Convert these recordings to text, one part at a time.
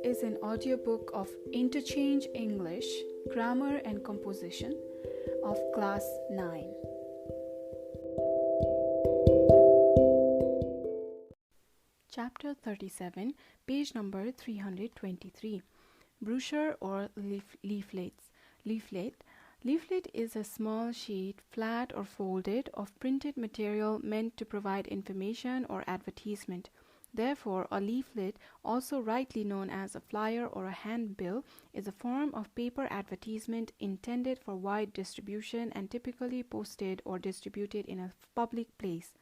is an audiobook of Interchange English, Grammar and Composition of Class 9. Chapter 37, page number 323. Brochure or leaflets. Leaflet is a small sheet, flat or folded, of printed material meant to provide information or advertisement. Therefore, a leaflet, also rightly known as a flyer or a handbill, is a form of paper advertisement intended for wide distribution and typically posted or distributed in a public place.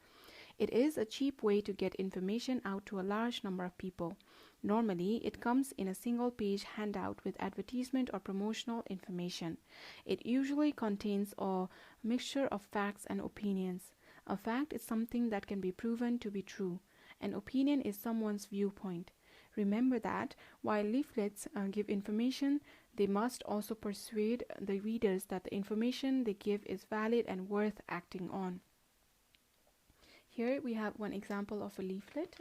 It is a cheap way to get information out to a large number of people. Normally, it comes in a single-page handout with advertisement or promotional information. It usually contains a mixture of facts and opinions. A fact is something that can be proven to be true. An opinion is someone's viewpoint. Remember that while leaflets give information, they must also persuade the readers that the information they give is valid and worth acting on. Here we have one example of a leaflet.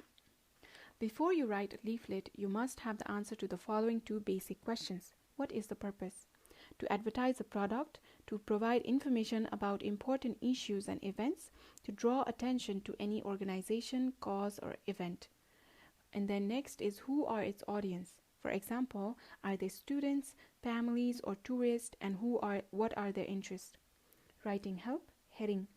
Before you write a leaflet, you must have the answer to the following two basic questions. What is the purpose? To advertise a product, to provide information about important issues and events, to draw attention to any organization, cause, or event. And then next is, who are its audience? For example, are they students, families, or tourists, and what are their interests? Writing help. Heading.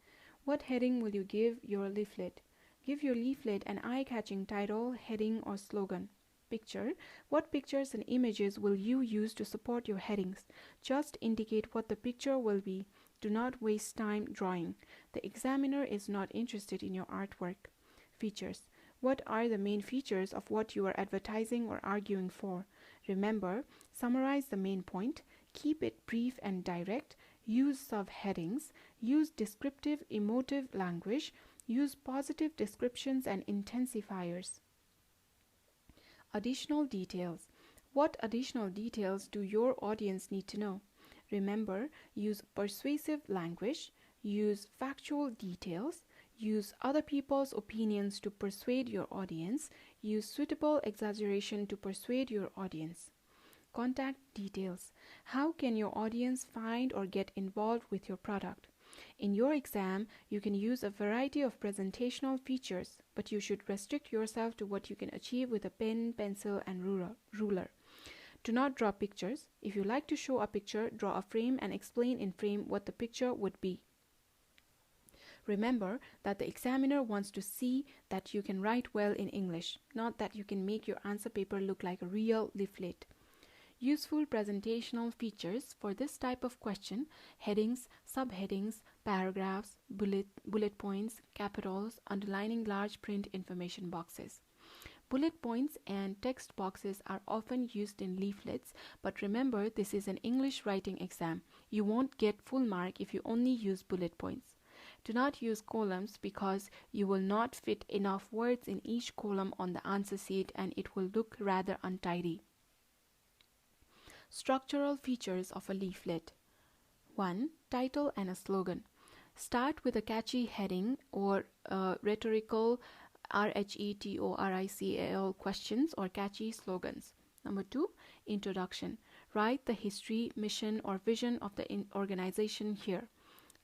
What heading will you give your leaflet? Give your leaflet an eye-catching title, heading, or slogan. Picture. What pictures and images will you use to support your headings? Just indicate what the picture will be. Do not waste time drawing. The examiner is not interested in your artwork. Features. What are the main features of what you are advertising or arguing for? Remember, summarize the main point, keep it brief and direct, use subheadings, use descriptive, emotive language, use positive descriptions and intensifiers. Additional details. What additional details do your audience need to know? Remember, use persuasive language, use factual details, use other people's opinions to persuade your audience, use suitable exaggeration to persuade your audience. Contact details. How can your audience find or get involved with your product? In your exam, you can use a variety of presentational features, but you should restrict yourself to what you can achieve with a pen, pencil, and ruler. Do not draw pictures. If you like to show a picture, draw a frame and explain in frame what the picture would be. Remember that the examiner wants to see that you can write well in English, not that you can make your answer paper look like a real leaflet. Useful presentational features for this type of question: headings, subheadings, paragraphs, bullet points, capitals, underlining large print information boxes. Bullet points and text boxes are often used in leaflets, but remember, this is an English writing exam. You won't get full mark if you only use bullet points. Do not use columns because you will not fit enough words in each column on the answer sheet and it will look rather untidy. Structural features of a leaflet. 1. Title and a slogan. Start with a catchy heading or rhetorical rhetorical questions or catchy slogans. Number 2. Introduction. Write the history, mission, or vision of the organization here.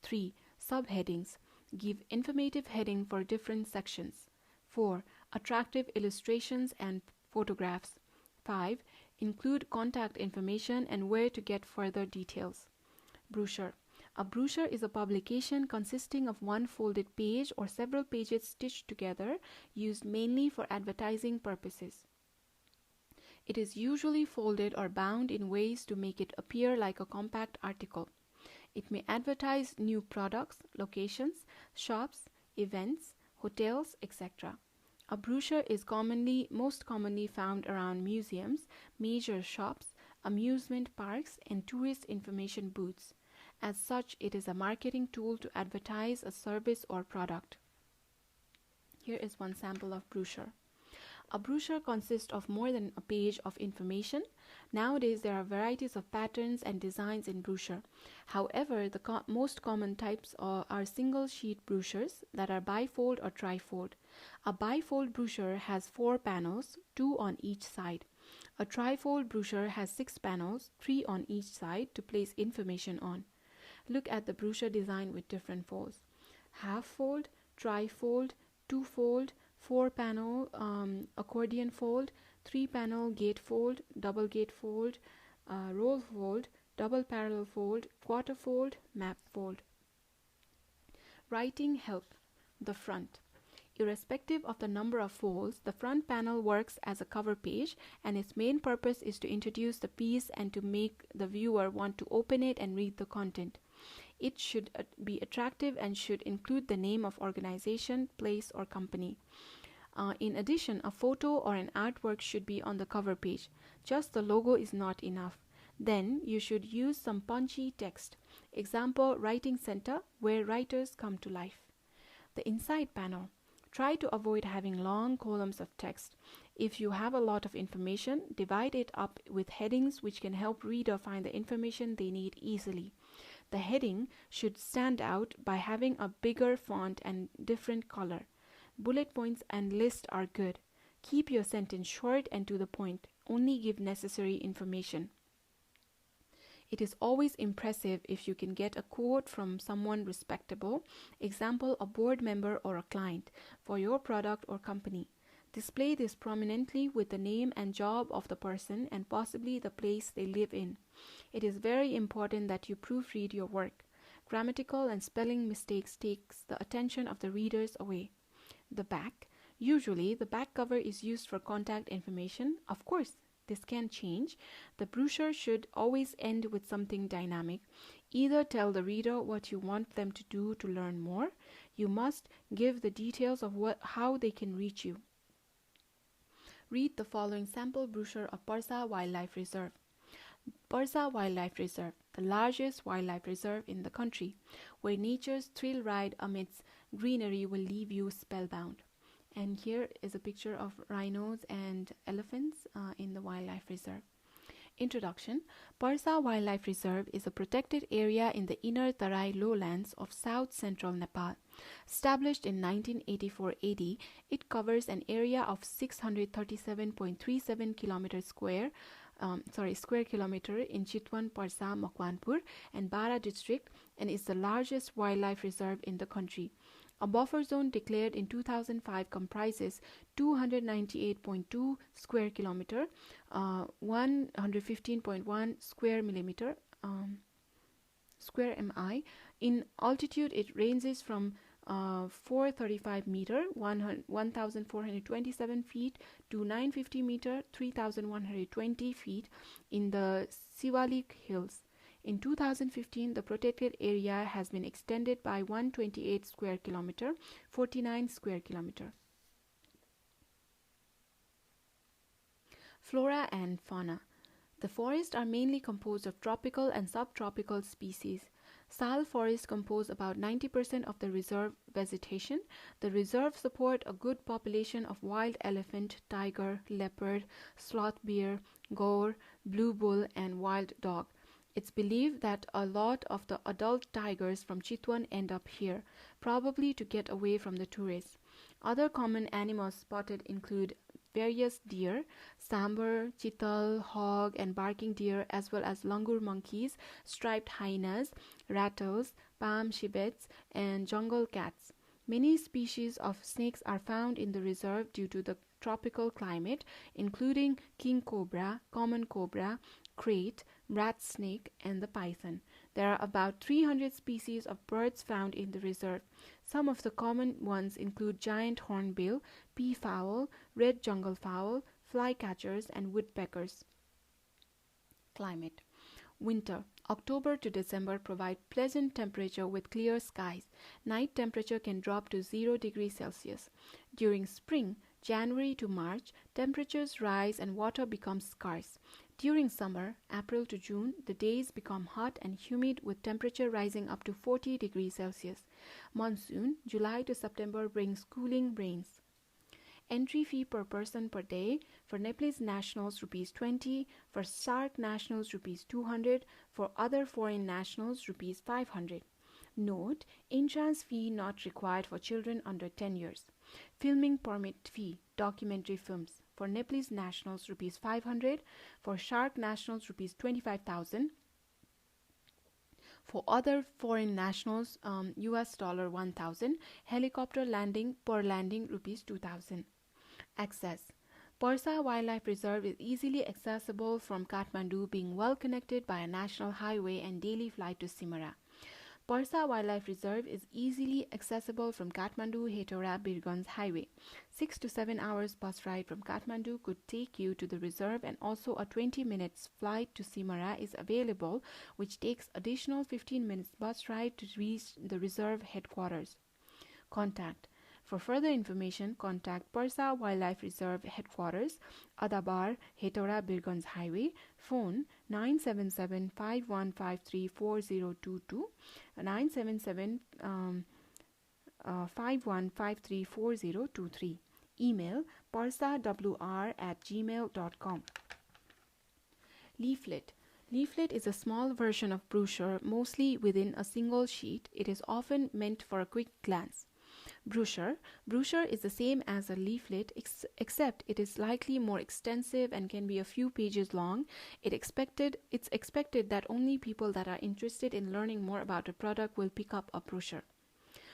3. Subheadings. Give informative heading for different sections. 4. Attractive illustrations and photographs. 5. Include contact information and where to get further details. Brochure. A brochure is a publication consisting of one folded page or several pages stitched together, used mainly for advertising purposes. It is usually folded or bound in ways to make it appear like a compact article. It may advertise new products, locations, shops, events, hotels, etc. A brochure is most commonly found around museums, major shops, amusement parks, and tourist information booths. As such, it is a marketing tool to advertise a service or product. Here is one sample of brochure. A brochure consists of more than a page of information. Nowadays, there are varieties of patterns and designs in brochure. However, the most common types are single-sheet brochures that are bifold or trifold. A bifold brochure has 4 panels, 2 on each side. A trifold brochure has 6 panels, 3 on each side, to place information on. Look at the brochure design with different folds. Half fold, trifold, 2-fold, 4-panel accordion fold, 3-panel gatefold, double gatefold, roll fold, double parallel fold, quarter fold, map fold. Writing help. The front. Irrespective of the number of folds, the front panel works as a cover page, and its main purpose is to introduce the piece and to make the viewer want to open it and read the content. It should be attractive and should include the name of organization, place, or company. In addition, a photo or an artwork should be on the cover page. Just the logo is not enough. Then you should use some punchy text. Example, writing center, where writers come to life. The inside panel. Try to avoid having long columns of text. If you have a lot of information, divide it up with headings which can help reader find the information they need easily. The heading should stand out by having a bigger font and different color. Bullet points and lists are good. Keep your sentence short and to the point. Only give necessary information. It is always impressive if you can get a quote from someone respectable, example, a board member or a client, for your product or company. Display this prominently with the name and job of the person and possibly the place they live in. It is very important that you proofread your work. Grammatical and spelling mistakes takes the attention of the readers away. The back. Usually, the back cover is used for contact information. Of course, this can change. The brochure should always end with something dynamic. Either tell the reader what you want them to do to learn more. You must give the details of how they can reach you. Read the following sample brochure of Parsa Wildlife Reserve. Parsa Wildlife Reserve, the largest wildlife reserve in the country, where nature's thrill ride amidst greenery will leave you spellbound. And here is a picture of rhinos and elephants in the wildlife reserve. Introduction. Parsa Wildlife Reserve is a protected area in the inner Tarai lowlands of south-central Nepal. Established in 1984 AD, it covers an area of 637.37 square kilometer in Chitwan, Parsa, Makwanpur and Bara district, and is the largest wildlife reserve in the country. A buffer zone declared in 2005 comprises 298.2 square kilometer, 115.1 square millimeter, square mi. In altitude, it ranges from 435 meter, 1,427 feet to 950 meter, 3,120 feet in the Siwalik Hills. In 2015, the protected area has been extended by 128 square kilometer, 49 square kilometer. Flora and fauna. The forests are mainly composed of tropical and subtropical species. Sal forests compose about 90% of the reserve vegetation. The reserve support a good population of wild elephant, tiger, leopard, sloth bear, gaur, blue bull, and wild dog. It's believed that a lot of the adult tigers from Chitwan end up here, probably to get away from the tourists. Other common animals spotted include various deer, sambar, chital, hog, and barking deer, as well as langur monkeys, striped hyenas, rattles, palm civets, and jungle cats. Many species of snakes are found in the reserve due to the tropical climate, including king cobra, common cobra, krait, rat snake, and the python. There are about 300 species of birds found in the reserve. Some of the common ones include giant hornbill, peafowl, red jungle fowl, flycatchers, and woodpeckers. Climate. Winter. October to December provide pleasant temperature with clear skies. Night temperature can drop to 0 degrees Celsius. During spring, January to March, temperatures rise and water becomes scarce. During summer, April to June, the days become hot and humid with temperature rising up to 40 degrees Celsius. Monsoon, July to September, brings cooling rains. Entry fee per person per day: for Nepalese nationals ₹20, for SAARC nationals ₹200, for other foreign nationals ₹500. Note: entrance fee not required for children under 10 years. Filming permit fee: documentary films For Nepalese nationals, rupees 500. For Shark nationals, rupees 25,000. For other foreign nationals, US dollar 1,000. Helicopter landing per landing, rupees 2,000. Access. Parsa Wildlife Reserve is easily accessible from Kathmandu, being well connected by a national highway and daily flight to Simara. Parsa Wildlife Reserve is easily accessible from Kathmandu Hetauda Birganj Highway. 6 to 7 hours bus ride from Kathmandu could take you to the reserve, and also a 20 minutes flight to Simara is available, which takes additional 15 minutes bus ride to reach the reserve headquarters. Contact. For further information, contact Parsa Wildlife Reserve Headquarters, Adabar, Hetauda Birganj Highway, phone 977-5153-4022, 977-5153-4023. Email parsawr@gmail.com. Leaflet. Leaflet is a small version of brochure, mostly within a single sheet. It is often meant for a quick glance. Brochure. Brochure is the same as a leaflet, except it is slightly more extensive and can be a few pages long. It's expected that only people that are interested in learning more about a product will pick up a brochure.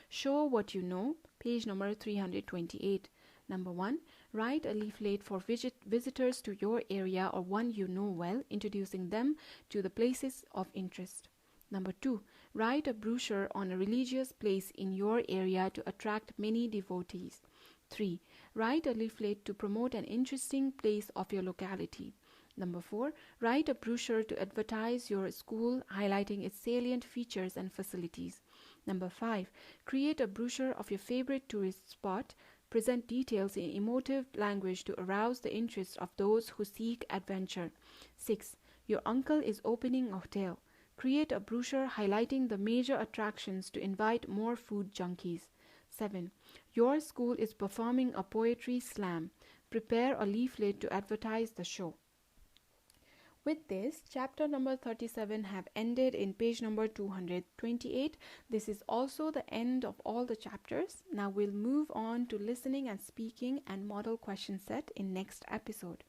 Show what you know, page number 328. Number 1. Write a leaflet for visitors to your area or one you know well, introducing them to the places of interest. Number 2. Write a brochure on a religious place in your area to attract many devotees. 3. Write a leaflet to promote an interesting place of your locality. Number 4. Write a brochure to advertise your school, highlighting its salient features and facilities. Number 5. Create a brochure of your favorite tourist spot. Present details in emotive language to arouse the interest of those who seek adventure. 6. Your uncle is opening a hotel. Create a brochure highlighting the major attractions to invite more food junkies. 7. Your school is performing a poetry slam. Prepare a leaflet to advertise the show. With this, chapter number 37 have ended in page number 228. This is also the end of all the chapters. Now we'll move on to listening and speaking and model question set in next episode.